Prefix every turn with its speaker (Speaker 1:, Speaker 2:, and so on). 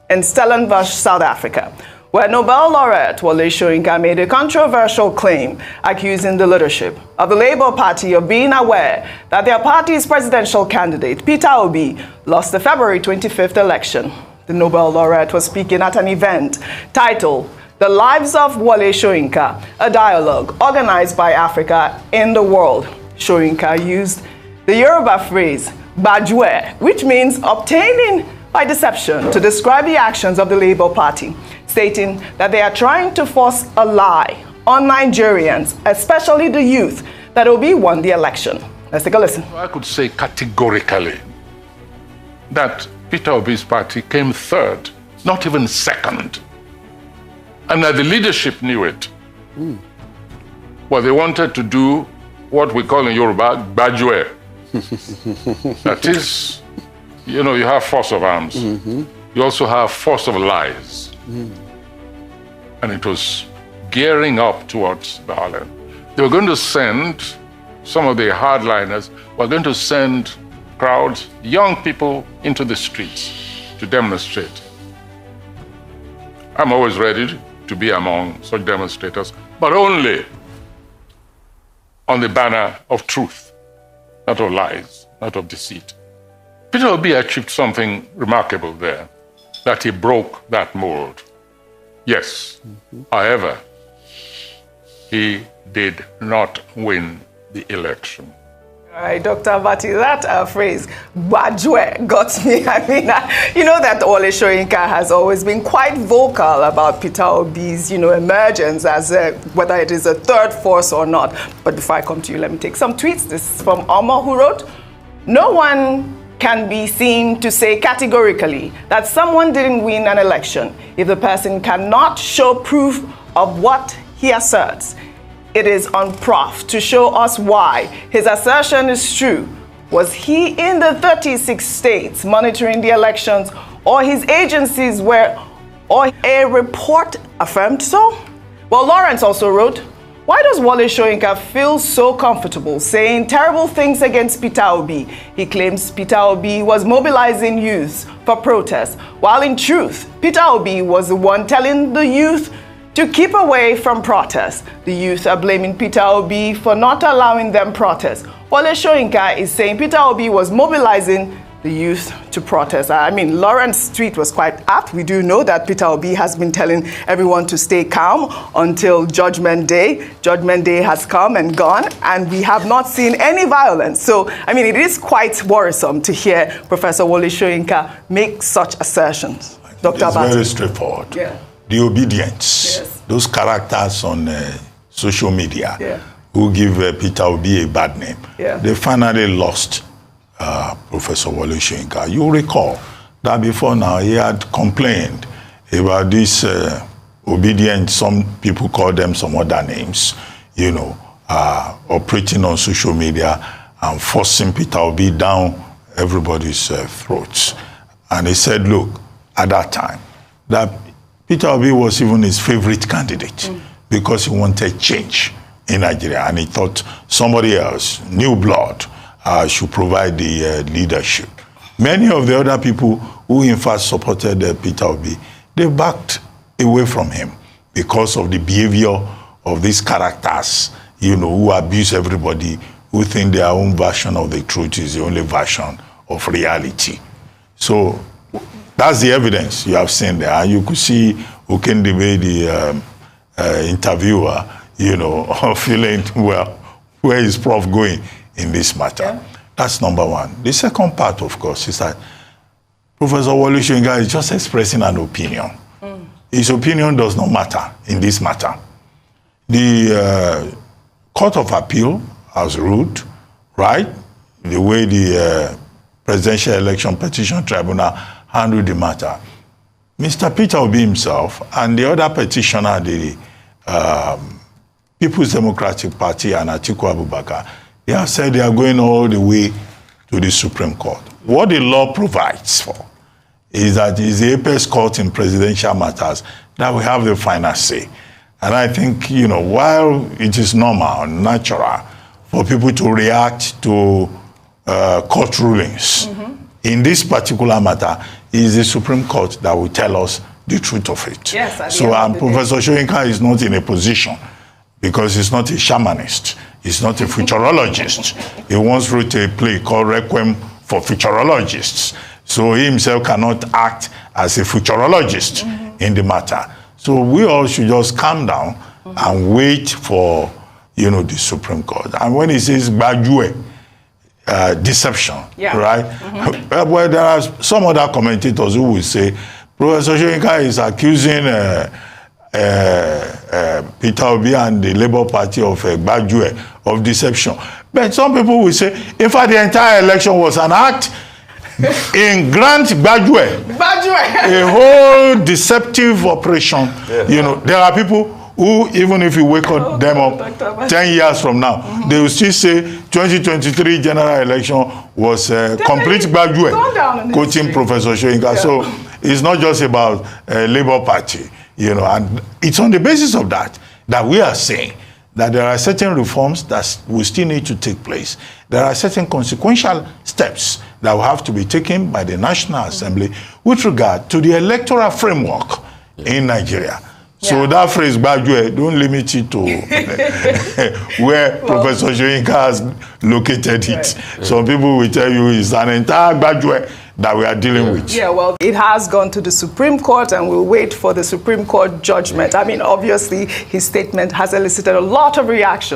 Speaker 1: in Stellenbosch, South Africa, where Nobel laureate Wole Soyinka made a controversial claim accusing the leadership of the Labour Party of being aware that their party's presidential candidate, Peter Obi, lost the February 25th election. The Nobel laureate was speaking at an event titled The Lives of Wole Soyinka, a dialogue organized by Africa in the world. Soyinka used the Yoruba phrase, "Bajue," which means obtaining by deception, to describe the actions of the Labour Party, stating that they are trying to force a lie on Nigerians, especially the youth, that Obi won the election. Let's take a listen.
Speaker 2: I could say categorically that Peter Obi's party came third, not even second, and that the leadership knew it. Well, they wanted to do what we call in Yoruba, Bajue. That is, you know, you have force of arms. You also have force of lies. And it was gearing up towards violence. They were going to send some of the hardliners, were going to send crowds, young people into the streets to demonstrate. I'm always ready to be among such demonstrators, but only on the banner of truth, not of lies, not of deceit. Peter Obi achieved something remarkable there, that he broke that mold. Yes, however, he did not win the election.
Speaker 1: All right, Dr. Abati, that phrase, "Bajue," got me. I mean, you know that Wole Soyinka has always been quite vocal about Peter Obi's, emergence as whether it is a third force or not. But before I come to you, let me take some tweets. This is from Omar, who wrote, "No one can be seen to say categorically that someone didn't win an election if the person cannot show proof of what he asserts. It is on Prof to show us why his assertion is true. Was he in the 36 states monitoring the elections, or his agencies were, or a report affirmed so?" Well, Lawrence also wrote, "Why does Wole Soyinka feel so comfortable saying terrible things against Peter Obi? He claims Peter Obi was mobilizing youth for protest, while in truth, Peter Obi was the one telling the youth to keep away from protests. The youth are blaming Peter Obi for not allowing them protest. Wole Soyinka is saying Peter Obi was mobilizing the youth to protest." I mean, Lawrence's tweet was quite apt. We do know that Peter Obi has been telling everyone to stay calm until Judgment Day. Judgment Day has come and gone, and we have not seen any violence. So, I mean, it is quite worrisome to hear Professor Wole Soyinka make such assertions. Dr.
Speaker 3: It's
Speaker 1: Abati.
Speaker 3: very straightforward.
Speaker 1: Yeah.
Speaker 3: The obedience,
Speaker 1: Yes.
Speaker 3: those characters on social media
Speaker 1: Yeah.
Speaker 3: who give Peter Obi a bad name,
Speaker 1: Yeah.
Speaker 3: they finally lost Professor Wole Soyinka. You recall that before now he had complained about this obedience, some people call them some other names, operating on social media and forcing Peter Obi down everybody's throats. And he said, look, at that time, that Peter Obi was even his favorite candidate because he wanted change in Nigeria, and he thought somebody else, new blood, should provide the leadership. Many of the other people who in fact supported Peter Obi, they backed away from him because of the behavior of these characters, who abuse everybody, who think their own version of the truth is the only version of reality. So that's the evidence you have seen there. And you could see Okendebe, the interviewer, feeling, well, where is Prof going in this matter? Yeah. That's number one. The second part, of course, is that Professor Wole Soyinka is just expressing an opinion. His opinion does not matter in this matter. The Court of Appeal has ruled, right? The way the Presidential Election Petition Tribunal handled the matter. Mr. Peter Obi himself and the other petitioner, the People's Democratic Party and Atiku Abubakar, they have said they are going all the way to the Supreme Court. What the law provides for is that it's the apex court in presidential matters that we have the final say. And I think, while it is normal, natural for people to react to court rulings, in this particular matter, is the Supreme Court that will tell us the truth of it.
Speaker 1: Yes, at the
Speaker 3: so
Speaker 1: end of the
Speaker 3: Professor Soyinka is not in a position, because he's not a shamanist, he's not a futurologist. He once wrote a play called Requiem for Futurologists. So he himself cannot act as a futurologist in the matter. So we all should just calm down and wait for, the Supreme Court. And when he says Bajue, deception, right? Well, there are some other commentators who will say Professor Soyinka is accusing Peter Obi and the Labour Party of Bajue, of deception. But some people will say, in fact, the entire election was an act in Grant Bajue, a whole deceptive operation. There are people who, even if you wake up them up 10 years from now, they will still say 2023 general election was complete Bajue, quoting Professor Soyinka. So it's not just about Labour Party, and it's on the basis of that we are saying that there are certain reforms that will still need to take place. There are certain consequential steps that will have to be taken by the National Assembly with regard to the electoral framework in Nigeria. So that phrase, Bajue, don't limit it to where Professor Soyinka has located it. Some people will tell you it's an entire Bajue that we are dealing with.
Speaker 1: Yeah, well, it has gone to the Supreme Court, and we'll wait for the Supreme Court judgment. I mean, obviously, his statement has elicited a lot of reaction.